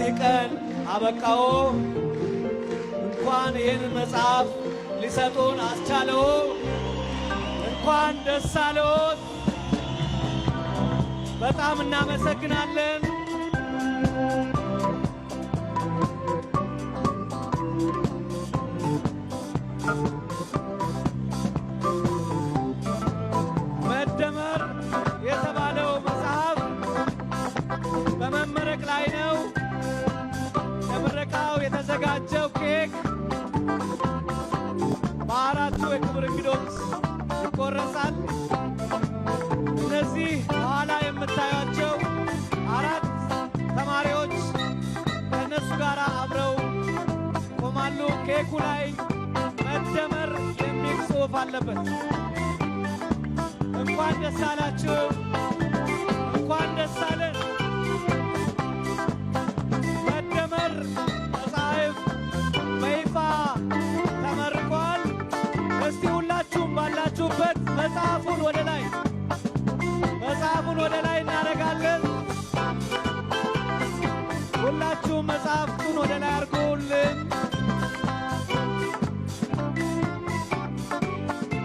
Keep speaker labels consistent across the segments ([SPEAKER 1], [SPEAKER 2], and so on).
[SPEAKER 1] ለዚህ ቀን አበቃው። እንኳን ይህን መጽሐፍ ሊሰጡን አስቻለው። እንኳን ደስ አለዎት። በጣም እናመሰግናለን። መደመር የተባለው መጽሐፍ በመመረቅ ላይ ነው። ለምረቃው የተዘጋጀው ኬክ በአራቱ የክብር እንግዶች ይቆረሳል። እነዚህ በኋላ የምታዩቸው አራት ተማሪዎች ከእነሱ ጋር አብረው ቆማሉ። ኬኩ ላይ መደመር የሚል ጽሑፍ አለበት። እንኳን ደስ አላችሁ፣ እንኳን ደስ አለን። መደመር መጽሐፍ በይፋ ተመርቋል። እስቲ ሁላችሁም ባላችሁበት መጽሐፉን ወደ ላይ እናደርጋለን። ሁላችሁም መጽሐፍቱን ወደ ላይ አድርጉልን።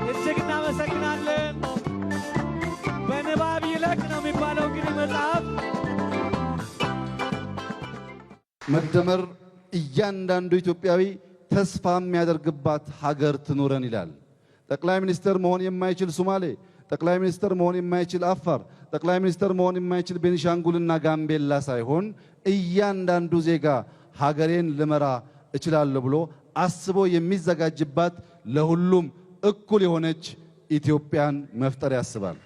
[SPEAKER 1] እጅግ እናመሰግናለን። በንባብ ይለቅ ነው የሚባለው እንግዲህ መጽሐፍ።
[SPEAKER 2] መደመር እያንዳንዱ ኢትዮጵያዊ ተስፋ የሚያደርግባት ሀገር ትኖረን ይላል። ጠቅላይ ሚኒስትር መሆን የማይችል ሶማሌ፣ ጠቅላይ ሚኒስትር መሆን የማይችል አፋር፣ ጠቅላይ ሚኒስትር መሆን የማይችል ቤኒሻንጉልና ጋምቤላ ሳይሆን እያንዳንዱ ዜጋ ሀገሬን ልመራ እችላለሁ ብሎ አስቦ የሚዘጋጅባት ለሁሉም እኩል የሆነች ኢትዮጵያን መፍጠር ያስባል።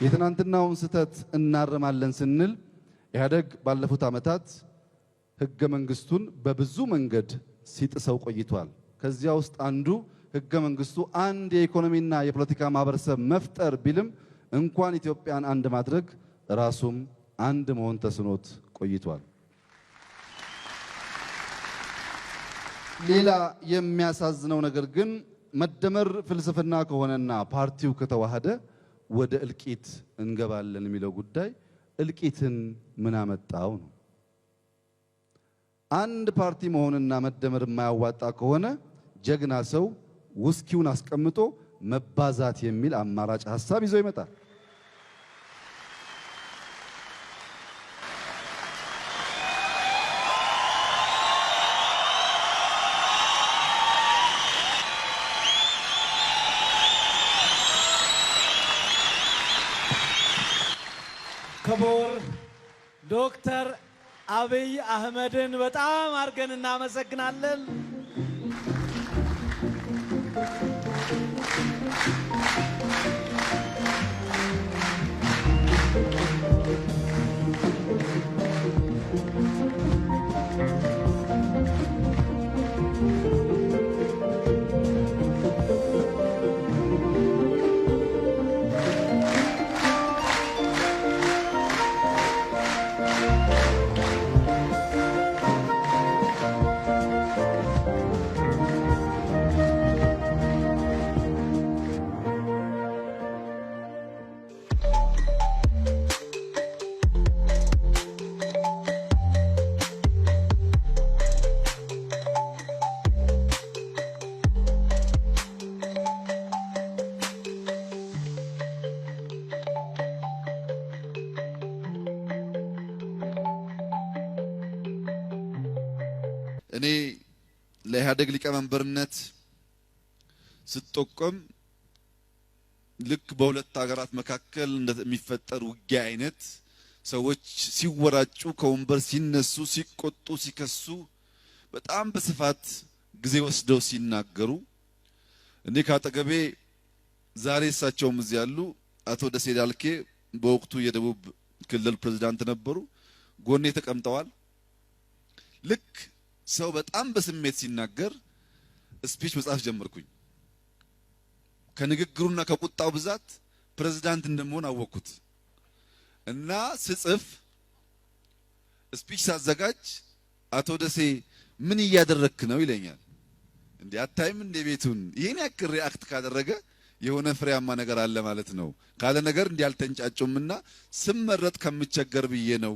[SPEAKER 2] የትናንትናውን ስህተት እናርማለን ስንል ኢህአዴግ ባለፉት ዓመታት ህገ መንግስቱን በብዙ መንገድ ሲጥሰው ቆይቷል። ከዚያ ውስጥ አንዱ ህገ መንግስቱ አንድ የኢኮኖሚና የፖለቲካ ማህበረሰብ መፍጠር ቢልም እንኳን ኢትዮጵያን አንድ ማድረግ ራሱም አንድ መሆን ተስኖት ቆይቷል። ሌላ የሚያሳዝነው ነገር ግን መደመር ፍልስፍና ከሆነና ፓርቲው ከተዋሃደ ወደ እልቂት እንገባለን የሚለው ጉዳይ እልቂትን ምን አመጣው ነው። አንድ ፓርቲ መሆንና መደመር የማያዋጣ ከሆነ ጀግና ሰው ውስኪውን አስቀምጦ መባዛት የሚል አማራጭ ሐሳብ ይዞ ይመጣል።
[SPEAKER 1] ክቡር ዶክተር አብይ አህመድን በጣም አድርገን እናመሰግናለን።
[SPEAKER 3] እኔ ለኢህአዴግ ሊቀመንበርነት ስትጠቆም ልክ በሁለት ሀገራት መካከል እንደሚፈጠር ውጊያ አይነት ሰዎች ሲወራጩ ከወንበር ሲነሱ ሲቆጡ ሲከሱ በጣም በስፋት ጊዜ ወስደው ሲናገሩ እኔ ካጠገቤ ዛሬ እሳቸውም እዚህ ያሉ አቶ ደሴ ዳልኬ በወቅቱ የደቡብ ክልል ፕሬዝዳንት ነበሩ። ጎኔ ተቀምጠዋል። ልክ ሰው በጣም በስሜት ሲናገር ስፒች መጻፍ ጀመርኩኝ። ከንግግሩና ከቁጣው ብዛት ፕሬዝዳንት እንደምሆን አወቅኩት እና ስጽፍ ስፒች ሳዘጋጅ አቶ ደሴ ምን እያደረክ ነው ይለኛል። እንዴ አታይም እንደ ቤቱን ይሄን ያክል ሪአክት ካደረገ የሆነ ፍሬያማ ነገር አለ ማለት ነው። ካለ ነገር እንዲህ አልተንጫጩምና ስመረጥ ከምቸገር ብዬ ነው።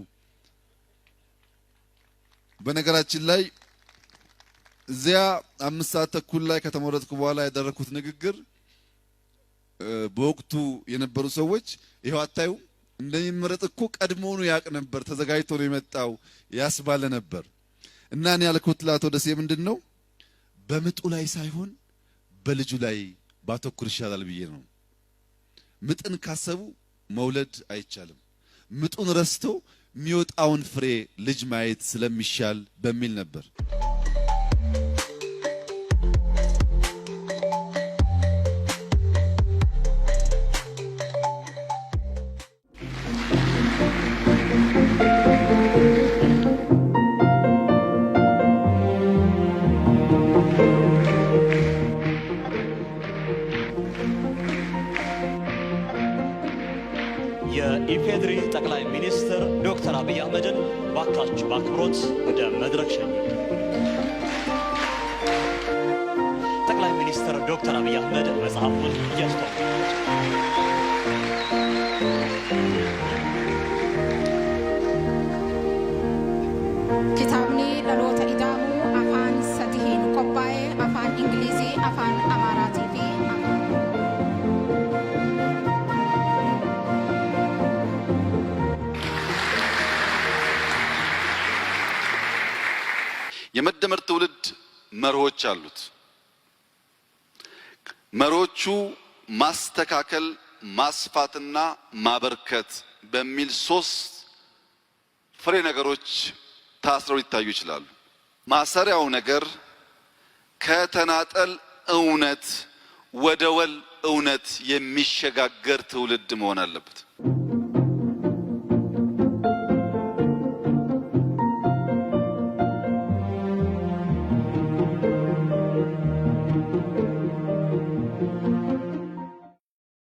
[SPEAKER 3] በነገራችን ላይ እዚያ 5 ሰዓት ተኩል ላይ ከተመረጥኩ በኋላ ያደረኩት ንግግር በወቅቱ የነበሩ ሰዎች ይሄው አታዩ እንደሚመረጥ እኮ ቀድሞውኑ ያቅ ነበር ተዘጋጅቶ ነው የመጣው ያስባለ ነበር። እና እኔ ያልኩት ለአቶ ደሴ ምንድነው በምጡ ላይ ሳይሆን በልጁ ላይ ባተኩር ይሻላል ብዬ ነው። ምጥን ካሰቡ መውለድ አይቻልም። ምጡን ረስቶ የሚወጣውን ፍሬ ልጅ ማየት ስለሚሻል በሚል ነበር።
[SPEAKER 4] የኢፌድሪ ጠቅላይ ሚኒስትር ዶክተር አብይ አህመድን ባካችሁ በአክብሮት ወደ መድረክ ሸኙ። ጠቅላይ ሚኒስትር ዶክተር አብይ አህመድ መጽሐፉን እያስተዋወቁ
[SPEAKER 5] ኪታብኒ ለሎተ ኢዳሙ አፋን ሰቲሂን ቆባኤ አፋን እንግሊዚ አፋን አማራቲ ፊ
[SPEAKER 3] የመደመር ትውልድ መርሆች አሉት። መርሆቹ ማስተካከል፣ ማስፋትና ማበርከት በሚል 3 ፍሬ ነገሮች ታስረው ሊታዩ ይችላሉ። ማሰሪያው ነገር ከተናጠል እውነት ወደ ወል እውነት የሚሸጋገር ትውልድ መሆን አለበት።